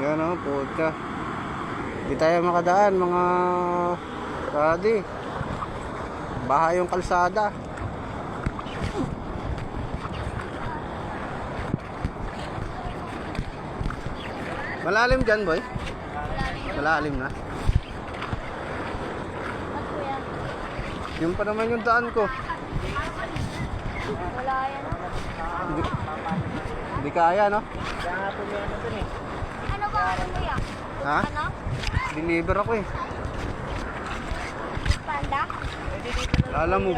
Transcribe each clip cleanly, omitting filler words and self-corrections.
Yan o, puta. Hindi tayo makadaan mga buddy. Baha yung kalsada. Malalim dyan, boy? Malalim na. Yun pa naman yung daan ko. Wala yan. Hindi kaya, no? Ano ba ano mo yan? Ha? Ano? Deliver ako eh. Panda? Alam mo.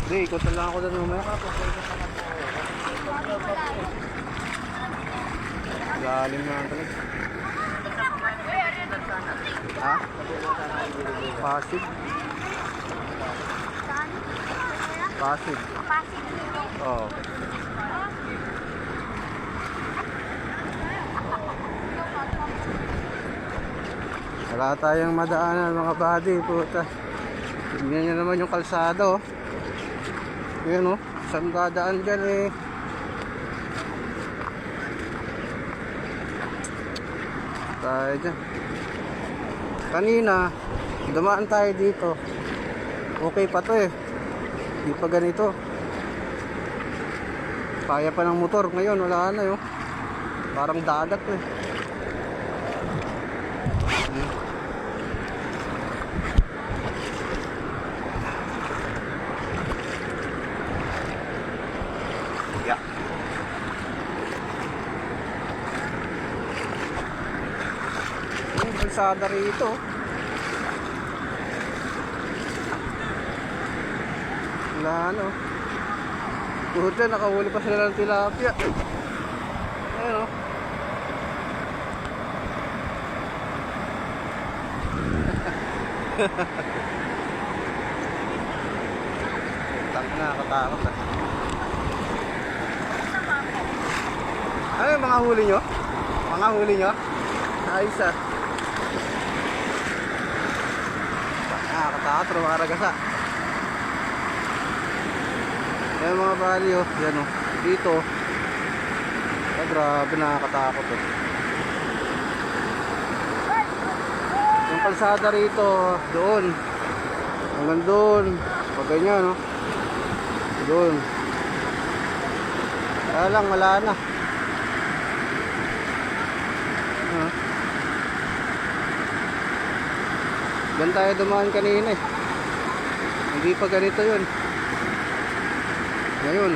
Hindi, ikot na lang ako doon mamaya. Lalim na talaga. Ha? Pasig. Saan? Pasig. Pasig dito. Oo. Wala tayong madaanan mga buddy, puta. Tingnan nyo naman yung kalsada, oh. Yun, oh. Saan dadaan dyan, eh. Tayo dyan. Kanina, dumaan tayo dito. Okay pa to, eh. Di pa ganito. Kaya pa ng motor. Ngayon, wala na, yun. Parang dagat, eh. Yeah. Yung kalsada rito. Wala ano. Puta, nakahuli pa sila ng tilapia. Ayun, oh. Tang na, katakot ah. Ano yung mga huli nyo? Mga huli nyo? Ayos ah. Nakakatakot, rumaragasa. Yan mga bali oh. Yan oh. Dito. Ah, grabe, nakakatakot oh. Yung kalsada rito, doon. Hanggang doon. Pag ganyan oh. Doon. Kaya lang, wala na. Diyan tayo dumaan kanina eh. Hindi pa ganito yun. Ngayon